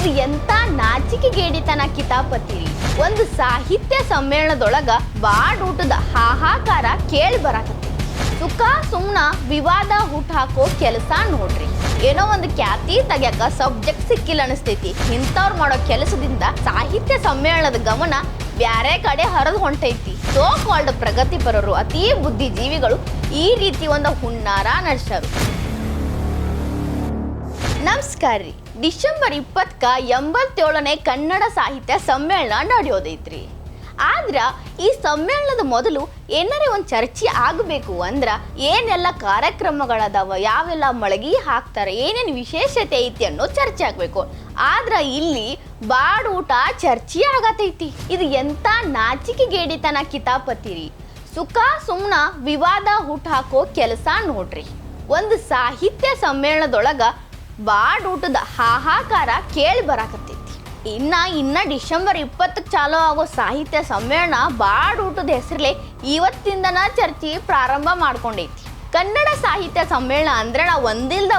ಇದು ಎಂತ ನಾಚಿಕೆಗೇಡಿತನ ಕಿತಾಪತಿರಿ. ಒಂದು ಸಾಹಿತ್ಯ ಸಮ್ಮೇಳನದೊಳಗ ಬಾಡೂಟದ ಹಾಹಾಕಾರ ಕೇಳಿ ಬರಾಕತ್ತಿ. ಸುಖ ಸುಮ್ನ ವಿವಾದ ಹುಟ್ಟು ಹಾಕೋ ಕೆಲಸ ನೋಡ್ರಿ. ಏನೋ ಒಂದು ಖ್ಯಾತಿ ತೆಗ್ಯಾಕ ಸಬ್ಜೆಕ್ಟ್ ಸಿಕ್ಕಿಲ್ಲ ಅನಿಸ್ತೈತಿ. ಇಂಥವ್ರು ಮಾಡೋ ಕೆಲಸದಿಂದ ಸಾಹಿತ್ಯ ಸಮ್ಮೇಳನದ ಗಮನ ಬ್ಯಾರೆ ಕಡೆ ಹರಿದು ಹೊಂಟೈತಿ. ಸೋ ಕಾಲ್ಡ್ ಪ್ರಗತಿಪರರು, ಅತೀ ಬುದ್ಧಿಜೀವಿಗಳು ಈ ರೀತಿ ಒಂದು ಹುನ್ನಾರ ನಡೆಸ್ಯಾರು. ನಮಸ್ಕಾರ ರೀ. ಡಿಸೆಂಬರ್ 20ಕ್ಕೆ 87ನೇ ಕನ್ನಡ ಸಾಹಿತ್ಯ ಸಮ್ಮೇಳನ ನಡೆಯೋದೈತ್ರಿ. ಆದ್ರೆ ಈ ಸಮ್ಮೇಳನದ ಮೊದಲು ಏನಾರೇ ಒಂದು ಚರ್ಚೆ ಆಗಬೇಕು ಅಂದ್ರೆ ಏನೆಲ್ಲ ಕಾರ್ಯಕ್ರಮಗಳದಾವ, ಯಾವೆಲ್ಲ ಮಳಗಿ ಹಾಕ್ತಾರೆ, ಏನೇನು ವಿಶೇಷತೆ ಐತಿ ಅನ್ನೋ ಚರ್ಚೆ ಆಗಬೇಕು. ಆದ್ರೆ ಇಲ್ಲಿ ಬಾಡೂಟ ಚರ್ಚೆ ಆಗತೈತಿ. ಇದು ಎಂತ ನಾಚಿಕೆಗೇಡಿತನ ಕಿತಾಪತಿರಿ. ಸುಖ ಸುಮ್ನ ವಿವಾದ ಹುಟ್ಟು ಹಾಕೋ ಕೆಲಸ ನೋಡ್ರಿ. ಒಂದು ಸಾಹಿತ್ಯ ಸಮ್ಮೇಳನದೊಳಗ ಬಾಡೂಟದ ಹಾಹಾಕಾರ ಕೇಳಿ ಬರಾಕತ್ತೈತಿ. ಇನ್ನ ಡಿಸೆಂಬರ್ 20ಕ್ಕೆ ಚಾಲೂ ಆಗೋ ಸಾಹಿತ್ಯ ಸಮ್ಮೇಳನ ಬಾಡೂಟದ ಹೆಸರಲ್ಲೇ ಇವತ್ತಿಂದನ ಚರ್ಚೆ ಪ್ರಾರಂಭ ಮಾಡ್ಕೊಂಡೈತಿ. ಕನ್ನಡ ಸಾಹಿತ್ಯ ಸಮ್ಮೇಳನ ಅಂದ್ರೆ ಒಂದಿಲ್ದ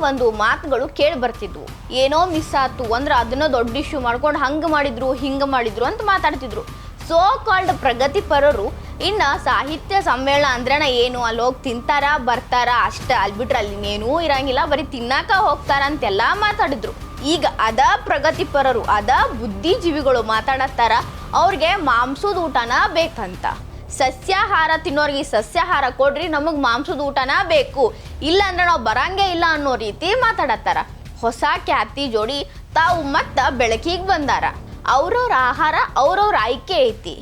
ಒಂದು ಮಾತುಗಳು ಕೇಳಿ ಬರ್ತಿದ್ವು. ಏನೋ ಮಿಸ್ ಆತು ಅಂದ್ರೆ ಅದನ್ನ ದೊಡ್ಡ ಇಶ್ಯೂ ಮಾಡ್ಕೊಂಡು ಹಂಗೆ ಮಾಡಿದ್ರು ಹಿಂಗೆ ಮಾಡಿದ್ರು ಅಂತ ಮಾತಾಡ್ತಿದ್ರು. ಸೋ ಕಾಲ್ಡ್ ಪ್ರಗತಿಪರರು ಇನ್ನು ಸಾಹಿತ್ಯ ಸಮ್ಮೇಳನ ಅಂದ್ರಣ ಏನು, ಅಲ್ಲಿ ಹೋಗಿ ತಿಂತಾರ ಬರ್ತಾರ ಅಷ್ಟ, ಅಲ್ಲಿ ಬಿಟ್ರೆ ಅಲ್ಲಿ ಇನ್ನೇನೂ ಇರಂಗಿಲ್ಲ, ಬರೀ ತಿನ್ನಾಕ ಹೋಗ್ತಾರ ಅಂತೆಲ್ಲ ಮಾತಾಡಿದ್ರು. ಈಗ ಅದ ಪ್ರಗತಿಪರರು, ಅದ ಬುದ್ಧಿಜೀವಿಗಳು ಮಾತಾಡತ್ತಾರ ಅವ್ರಿಗೆ ಮಾಂಸದ ಊಟನ ಬೇಕಂತ. ಸಸ್ಯಾಹಾರ ತಿನ್ನೋರಿಗೆ ಸಸ್ಯಾಹಾರ ಕೊಡ್ರಿ, ನಮಗೆ ಮಾಂಸದ ಊಟನ ಬೇಕು, ಇಲ್ಲ ಅಂದ್ರೆ ನಾವು ಬರಂಗೇ ಇಲ್ಲ ಅನ್ನೋ ರೀತಿ ಮಾತಾಡತ್ತಾರ. ಹೊಸ ಖ್ಯಾತಿ ಜೋಡಿ ತಾವು ಮತ್ತೆ ಬೆಳಕಿಗೆ ಬಂದಾರ. ಅವ್ರವ್ರ ಆಹಾರ ಅವ್ರವ್ರ ಆಯ್ಕೆ ಐತಿ.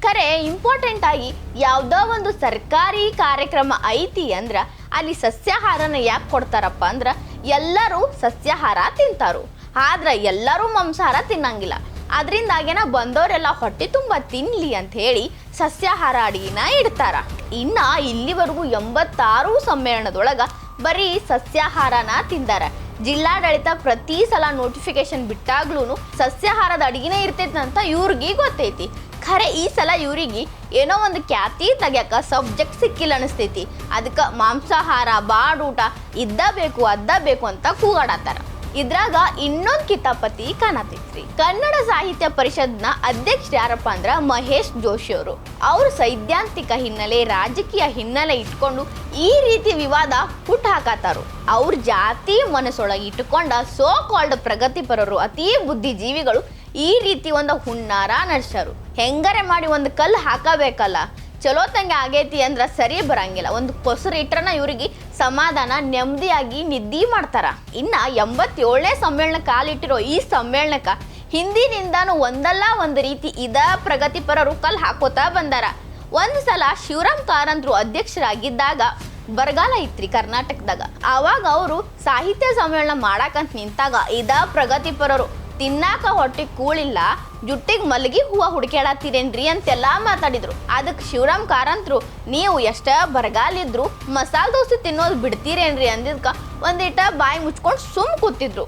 ಖರೆ ಇಂಪಾರ್ಟೆಂಟ್ ಆಗಿ ಯಾವುದೋ ಒಂದು ಸರ್ಕಾರಿ ಕಾರ್ಯಕ್ರಮ ಐತಿ ಅಂದ್ರೆ ಅಲ್ಲಿ ಸಸ್ಯಾಹಾರನ ಯಾಕೆ ಕೊಡ್ತಾರಪ್ಪ ಅಂದ್ರೆ ಎಲ್ಲರೂ ಸಸ್ಯಾಹಾರ ತಿಂತಾರು, ಆದ್ರೆ ಎಲ್ಲರೂ ಮಾಂಸಾಹಾರ ತಿನ್ನಂಗಿಲ್ಲ. ಅದರಿಂದಾಗೇನ ಬಂದವರೆಲ್ಲ ಹೊಟ್ಟೆ ತುಂಬ ತಿನ್ನಲಿ ಅಂತ ಹೇಳಿ ಸಸ್ಯಾಹಾರ ಅಡಿಗೆನ ಇಡ್ತಾರ. ಇನ್ನು ಇಲ್ಲಿವರೆಗೂ 86 ಸಮ್ಮೇಳನದೊಳಗೆ ಬರೀ ಸಸ್ಯಾಹಾರನ ತಿಂದಾರ. ಜಿಲ್ಲಾಡಳಿತ ಪ್ರತಿ ಸಲ ನೋಟಿಫಿಕೇಶನ್ ಬಿಟ್ಟಾಗ್ಲೂ ಸಸ್ಯಾಹಾರದ ಅಡಿಗೆನೇ ಇರ್ತೈತಿ ಅಂತ ಇವ್ರಿಗೆ ಗೊತ್ತೈತಿ. ಖರೆ ಈ ಸಲ ಇವ್ರಿಗೆ ಏನೋ ಒಂದು ಖ್ಯಾತಿ ತೆಗ್ಯಾಕ ಸಬ್ಜೆಕ್ಟ್ ಸಿಕ್ಕಿಲ್ಲ ಅನಿಸ್ತೈತಿ. ಅದಕ್ಕೆ ಮಾಂಸಾಹಾರ ಬಾಡೂಟ ಇದ್ದ ಬೇಕು ಅಂತ ಕೂಗಾಡತ್ತಾರ. ಇದ್ರಾಗ ಇನ್ನೊಂದು ಕಿತಾಪತಿ ಕಾಣತೈತ್ರಿ. ಕನ್ನಡ ಸಾಹಿತ್ಯ ಪರಿಷತ್ನ ಅಧ್ಯಕ್ಷರು ಯಾರಪ್ಪ ಅಂದ್ರೆ ಮಹೇಶ್ ಜೋಶಿ ಅವರು. ಅವ್ರ ಸೈದ್ಧಾಂತಿಕ ಹಿನ್ನೆಲೆ, ರಾಜಕೀಯ ಹಿನ್ನೆಲೆ ಇಟ್ಕೊಂಡು ಈ ರೀತಿ ವಿವಾದ ಹುಟ್ಟು ಹಾಕತ್ತಾರು. ಅವ್ರ ಜಾತಿ ಮನಸ್ಸೊಳಗೆ ಇಟ್ಟುಕೊಂಡ ಸೋ ಕಾಲ್ಡ್ ಪ್ರಗತಿಪರರು, ಅತೀ ಬುದ್ಧಿಜೀವಿಗಳು ಈ ರೀತಿ ಒಂದು ಹುನ್ನಾರ ನಡೆಸ್ಯಾರು. ಹೆಂಗಾರೆ ಮಾಡಿ ಒಂದು ಕಲ್ಲು ಹಾಕಬೇಕಲ್ಲ, ಚಲೋ ತಂಗೆ ಆಗೈತಿ ಅಂದ್ರೆ ಸರಿ ಬರಂಗಿಲ್ಲ. ಒಂದು ಕೊಸರು ಇಟ್ರನ ಇವ್ರಿಗೆ ಸಮಾಧಾನ ನೆಮ್ಮದಿಯಾಗಿ ನಿದ್ದೆ ಮಾಡ್ತಾರ. ಇನ್ನು 87ನೇ ಸಮ್ಮೇಳನ ಕಾಲಿಟ್ಟಿರೋ ಈ ಸಮ್ಮೇಳನಕ್ಕೆ ಹಿಂದಿನಿಂದಾನು ಒಂದಲ್ಲ ಒಂದು ರೀತಿ ಇದ ಪ್ರಗತಿಪರರು ಕಲ್ಲು ಹಾಕೋತಾ ಬಂದಾರ. ಒಂದು ಸಲ ಶಿವರಾಮ್ ಕಾರಂತರು ಅಧ್ಯಕ್ಷರಾಗಿದ್ದಾಗ ಬರಗಾಲ ಇತ್ರಿ ಕರ್ನಾಟಕದಾಗ. ಆವಾಗ ಅವರು ಸಾಹಿತ್ಯ ಸಮ್ಮೇಳನ ಮಾಡಾಕಂತ ನಿಂತಾಗ ಇದ ಪ್ರಗತಿಪರರು ತಿನ್ನಾಕ ಹೊಟ್ಟೆ ಕೂಳಿಲ್ಲ, ಜುಟ್ಟಿಗೆ ಮಲಗಿ ಹೂವು ಹುಡುಕ್ಯಾಡತ್ತೀರೇನ್ರಿ ಅಂತೆಲ್ಲ ಮಾತಾಡಿದ್ರು. ಅದಕ್ಕೆ ಶಿವರಾಮ್ ಕಾರಂತರು ನೀವು ಎಷ್ಟ ಬರಗಾಲಿದ್ರು ಮಸಾಲೆ ದೋಸೆ ತಿನ್ನೋದು ಬಿಡ್ತೀರೇನ್ರಿ ಅಂದಿದ್ಕ ಒಂದಿಟ ಬಾಯಿ ಮುಚ್ಕೊಂಡು ಸುಮ್ ಕೂತಿದ್ರು.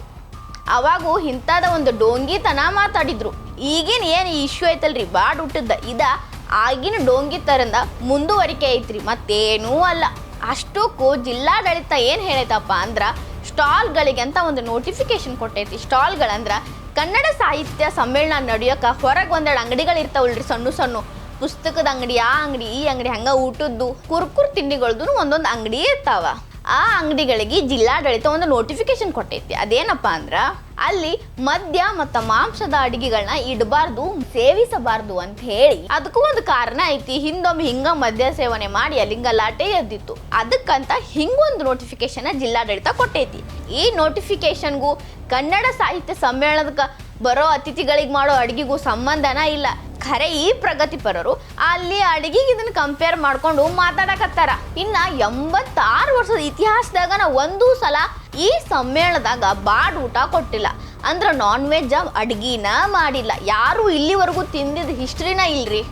ಅವಾಗೂ ಇಂಥದ ಒಂದು ಡೋಂಗಿತನ ಮಾತಾಡಿದ್ರು. ಈಗಿನ ಏನು ಇಶ್ಯೂ ಐತಲ್ರಿ ಬಾಡೂಟದ, ಇದ ಆಗಿನ ಡೋಂಗಿತರಿಂದ ಮುಂದುವರಿಕೆ ಐತ್ರಿ, ಮತ್ತೇನೂ ಅಲ್ಲ. ಅಷ್ಟಕ್ಕೂ ಜಿಲ್ಲಾಡಳಿತ ಏನು ಹೇಳೈತಪ್ಪ ಅಂದ್ರೆ ಸ್ಟಾಲ್ಗಳಿಗೆ ಅಂತ ಒಂದು ನೋಟಿಫಿಕೇಶನ್ ಕೊಟ್ಟೈತಿ. ಸ್ಟಾಲ್ಗಳಂದ್ರೆ ಕನ್ನಡ ಸಾಹಿತ್ಯ ಸಮ್ಮೇಳನ ನಡೆಯೋಕೆ ಹೊರಗೆ ಒಂದೆರಡು ಅಂಗಡಿಗಳಿರ್ತಾವಲ್ರಿ, ಸಣ್ಣ ಪುಸ್ತಕದ ಅಂಗಡಿ, ಆ ಅಂಗಡಿ ಈ ಅಂಗಡಿ, ಹಂಗೆ ಊಟದ್ದು ಕುರ್ಕುರ್ ತಿಂಡಿಗಳದ್ದು ಒಂದೊಂದು ಅಂಗಡಿ ಇರ್ತಾವ. ಆ ಅಂಗಡಿಗಳಿಗೆ ಜಿಲ್ಲಾಡಳಿತ ಒಂದು ನೋಟಿಫಿಕೇಶನ್ ಕೊಟ್ಟೈತಿ. ಅದೇನಪ್ಪ ಅಂದ್ರೆ ಅಲ್ಲಿ ಮದ್ಯ ಮತ್ತು ಮಾಂಸದ ಅಡಿಗೆಗಳನ್ನ ಇಡಬಾರ್ದು, ಸೇವಿಸಬಾರ್ದು ಅಂತ ಹೇಳಿ. ಅದಕ್ಕೂ ಒಂದು ಕಾರಣ ಐತಿ. ಹಿಂದೊಮ್ಮೆ ಹಿಂಗ ಮದ್ಯ ಸೇವನೆ ಮಾಡಿ ಅಲ್ಲಿಂಗ ಲಾಟೆ ಎದ್ದಿತ್ತು. ಅದಕ್ಕಂತ ಹಿಂಗೊಂದು ನೋಟಿಫಿಕೇಶನ್ ಜಿಲ್ಲಾಡಳಿತ ಕೊಟ್ಟೈತಿ. ಈ ನೋಟಿಫಿಕೇಶನ್ಗೂ ಕನ್ನಡ ಸಾಹಿತ್ಯ ಸಮ್ಮೇಳನಕ್ಕೆ ಬರೋ ಅತಿಥಿಗಳಿಗೆ ಮಾಡೋ ಅಡಿಗೆಗೂ ಸಂಬಂಧನ ಇಲ್ಲ. ಖರೆ ಈ ಪ್ರಗತಿಪರರು ಅಲ್ಲಿ ಅಡಿಗೆಗೆ ಇದನ್ನ ಕಂಪೇರ್ ಮಾಡ್ಕೊಂಡು ಮಾತಾಡಕತ್ತಾರ. ಇನ್ನ 86 ವರ್ಷದ ಇತಿಹಾಸದಾಗ ಒಂದು ಸಲ ಈ ಸಮ್ಮೇಳನದಾಗ ಬಾಡೂಟ ಕೊಟ್ಟಿಲ್ಲ, ಅಂದ್ರೆ ನಾನ್ ವೆಜ್ ಅಡ್ಗಿನ ಮಾಡಿಲ್ಲ. ಯಾರು ಇಲ್ಲಿವರೆಗೂ ತಿಂದಿದ್ದ ಹಿಸ್ಟ್ರಿನ ಇಲ್ರಿ.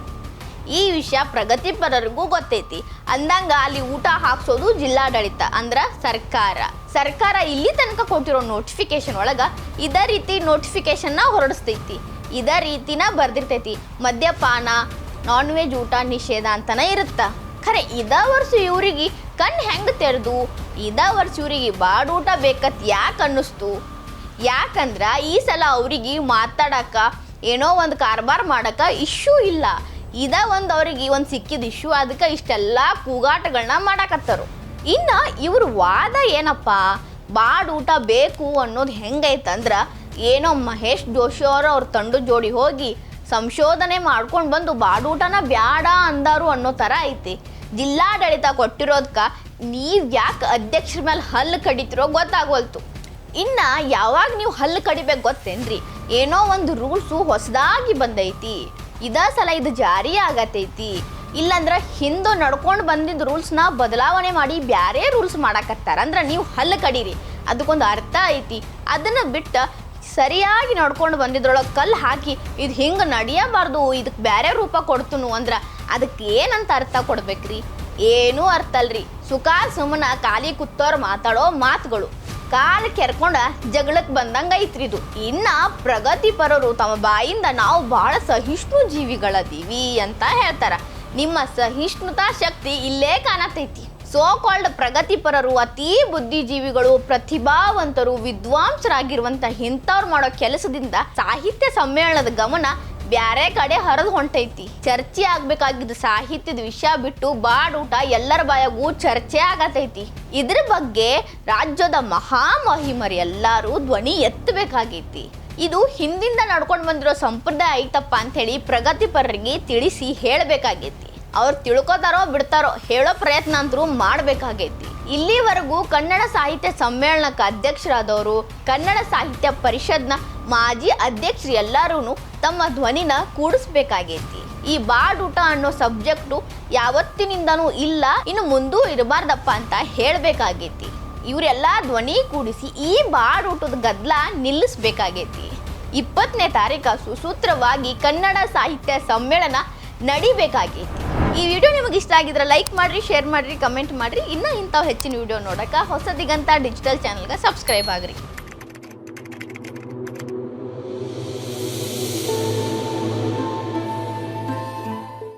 ಈ ವಿಷಯ ಪ್ರಗತಿಪರರಿಗೂ ಗೊತ್ತೈತಿ. ಅಂದಂಗ ಅಲ್ಲಿ ಊಟ ಹಾಕ್ಸೋದು ಜಿಲ್ಲಾಡಳಿತ ಅಂದ್ರೆ ಸರ್ಕಾರ ಇಲ್ಲಿ ತನಕ ಕೊಟ್ಟಿರೋ ನೋಟಿಫಿಕೇಶನ್ ಒಳಗ ಇದೇ ರೀತಿ ನೋಟಿಫಿಕೇಶನ್ನ ಹೊರಡಿಸ್ತೈತಿ. ಇದೇ ರೀತಿನ ಬರ್ದಿರ್ತೈತಿ, ಮದ್ಯಪಾನ ನಾನ್ ವೆಜ್ ಊಟ ನಿಷೇಧ ಅಂತನೇ ಇರುತ್ತ. ಖರೆ ಇದ ವರ್ಷ ಇವ್ರಿಗೆ ಕಣ್ಣು ಹೆಂಗೆ ತೆರೆದು ಇದ ವರ್ಷ ಇವ್ರಿಗೆ ಬಾಡೂಟ ಬೇಕತ್ ಯಾಕೆ ಅನ್ನಿಸ್ತು? ಯಾಕಂದ್ರೆ ಈ ಸಲ ಅವ್ರಿಗೆ ಮಾತಾಡಕ ಏನೋ ಒಂದು ಕಾರ್ಬಾರ್ ಮಾಡಕ ಇಶ್ಯೂ ಇಲ್ಲ. ಇದ ಒಂದು ಅವ್ರಿಗೆ ಒಂದು ಸಿಕ್ಕಿದ ಇಶ್ಯೂ, ಅದಕ್ಕೆ ಇಷ್ಟೆಲ್ಲ ಕೂಗಾಟಗಳನ್ನ ಮಾಡಕತ್ತರು. ಇನ್ನು ಇವ್ರ ವಾದ ಏನಪ್ಪ, ಬಾಡೂಟ ಬೇಕು ಅನ್ನೋದು ಹೆಂಗೈತಂದ್ರೆ ಏನೋ ಮಹೇಶ್ ಜೋಶಿ ಅವ್ರ ತಂಡ ಜೋಡಿ ಹೋಗಿ ಸಂಶೋಧನೆ ಮಾಡ್ಕೊಂಡು ಬಂದು ಬಾಡೂಟನ ಬ್ಯಾಡ ಅಂದಾರು ಅನ್ನೋ ಥರ ಐತಿ. ಜಿಲ್ಲಾಡಳಿತ ಕೊಟ್ಟಿರೋದಕ್ಕ ನೀವು ಯಾಕೆ ಅಧ್ಯಕ್ಷರ ಮೇಲೆ ಹಲ್ಲು ಕಡಿತಿರೋ ಗೊತ್ತಾಗೋಲ್ತು. ಇನ್ನು ಯಾವಾಗ ನೀವು ಹಲ್ಲು ಕಡಿಬೇಕು ಗೊತ್ತೇನ್ರಿ, ಏನೋ ಒಂದು ರೂಲ್ಸು ಹೊಸದಾಗಿ ಬಂದೈತಿ, ಇದೇ ಸಲ ಇದು ಜಾರಿ ಆಗತೈತಿ, ಇಲ್ಲಾಂದ್ರೆ ಹಿಂದೆ ನಡ್ಕೊಂಡು ಬಂದಿದ್ದ ರೂಲ್ಸ್ನ ಬದಲಾವಣೆ ಮಾಡಿ ಬ್ಯಾರೆ ರೂಲ್ಸ್ ಮಾಡಕತ್ತಾರ ಅಂದ್ರೆ ನೀವು ಹಲ್ಲು ಕಡೀರಿ, ಅದಕ್ಕೊಂದು ಅರ್ಥ ಐತಿ. ಅದನ್ನು ಬಿಟ್ಟು ಸರಿಯಾಗಿ ನಡ್ಕೊಂಡು ಬಂದಿದ್ರೊಳಗೆ ಕಲ್ಲು ಹಾಕಿ ಇದು ಹಿಂಗೆ ನಡೆಯಬಾರ್ದು, ಇದಕ್ಕೆ ಬೇರೆ ರೂಪ ಕೊಡ್ತನು ಅಂದ್ರೆ ಅದಕ್ಕೆ ಏನಂತ ಅರ್ಥ ಕೊಡ್ಬೇಕ್ರಿ? ಏನೂ ಅರ್ಥ ಅಲ್ರಿ. ಸುಖ ಸುಮ್ಮನ ಖಾಲಿ ಕೂತವ್ರು ಮಾತಾಡೋ ಮಾತುಗಳು, ಕಾಲು ಕೆರ್ಕೊಂಡ ಜಗಳಕ್ಕೆ ಬಂದಂಗೆ ಐತ್ರಿ ಇದು. ಇನ್ನು ಪ್ರಗತಿಪರರು ತಮ್ಮ ಬಾಯಿಂದ ನಾವು ಭಾಳ ಸಹಿಷ್ಣು ಜೀವಿಗಳದೀವಿ ಅಂತ ಹೇಳ್ತಾರ. ನಿಮ್ಮ ಸಹಿಷ್ಣುತಾ ಶಕ್ತಿ ಇಲ್ಲೇ ಕಾಣತೈತಿ. ಸೋ ಕಾಲ್ಡ್ ಪ್ರಗತಿಪರರು ಅತೀ ಬುದ್ಧಿಜೀವಿಗಳು, ಪ್ರತಿಭಾವಂತರು, ವಿದ್ವಾಂಸರಾಗಿರುವಂಥ ಇಂಥವ್ರು ಮಾಡೋ ಕೆಲಸದಿಂದ ಸಾಹಿತ್ಯ ಸಮ್ಮೇಳನದ ಗಮನ ಬ್ಯಾರೆ ಕಡೆ ಹರಿದು ಹೊಂಟೈತಿ. ಚರ್ಚೆ ಆಗ್ಬೇಕಾಗಿದ್ದ ಸಾಹಿತ್ಯದ ವಿಷಯ ಬಿಟ್ಟು ಬಾಡೂಟ ಎಲ್ಲರ ಬಾಯಾಗೂ ಚರ್ಚೆ ಆಗತೈತಿ. ಇದ್ರ ಬಗ್ಗೆ ರಾಜ್ಯದ ಮಹಾಮಹಿಮರು ಎಲ್ಲರೂ ಧ್ವನಿ ಎತ್ತಬೇಕಾಗೈತಿ. ಇದು ಹಿಂದಿಂದ ನಡ್ಕೊಂಡು ಬಂದಿರೋ ಸಂಪ್ರದಾಯ ಐತಪ್ಪ ಅಂಥೇಳಿ ಪ್ರಗತಿಪರರಿಗೆ ತಿಳಿಸಿ ಹೇಳಬೇಕಾಗೈತಿ. ಅವ್ರು ತಿಳ್ಕೊತಾರೋ ಬಿಡ್ತಾರೋ ಹೇಳೋ ಪ್ರಯತ್ನ ಅಂತರೂ ಮಾಡಬೇಕಾಗೈತಿ. ಇಲ್ಲಿವರೆಗೂ ಕನ್ನಡ ಸಾಹಿತ್ಯ ಸಮ್ಮೇಳನಕ್ಕೆ ಅಧ್ಯಕ್ಷರಾದವರು, ಕನ್ನಡ ಸಾಹಿತ್ಯ ಪರಿಷತ್ನ ಮಾಜಿ ಅಧ್ಯಕ್ಷರು ಎಲ್ಲರೂ ತಮ್ಮ ಧ್ವನಿನ ಕೂಡಿಸ್ಬೇಕಾಗೈತಿ. ಈ ಬಾಡೂಟ ಅನ್ನೋ ಸಬ್ಜೆಕ್ಟು ಯಾವತ್ತಿನಿಂದನೂ ಇಲ್ಲ, ಇನ್ನು ಮುಂದೂ ಇರಬಾರ್ದಪ್ಪ ಅಂತ ಹೇಳಬೇಕಾಗೈತಿ. ಇವರೆಲ್ಲ ಧ್ವನಿ ಕೂಡಿಸಿ ಈ ಬಾಡೂಟದ ಗದ್ದಲ ನಿಲ್ಲಿಸ್ಬೇಕಾಗೈತಿ. 20ನೇ ತಾರೀಕು ಸುಸೂತ್ರವಾಗಿ ಕನ್ನಡ ಸಾಹಿತ್ಯ ಸಮ್ಮೇಳನ ನಡಿಬೇಕಾಗೈತಿ. ಈ ವಿಡಿಯೋ ನಿಮಗೆ ಇಷ್ಟ ಆಗಿದ್ರೆ ಲೈಕ್ ಮಾಡಿರಿ, ಶೇರ್ ಮಾಡಿರಿ, ಕಮೆಂಟ್ ಮಾಡಿರಿ. ಇನ್ನೂ ಇಂಥವು ಹೆಚ್ಚಿನ ವಿಡಿಯೋ ನೋಡೋಕೆ ಹೊಸ ದಿಗಂತ ಡಿಜಿಟಲ್ ಚಾನಲ್ಗೆ ಸಬ್ಸ್ಕ್ರೈಬ್ ಆಗಿರಿ.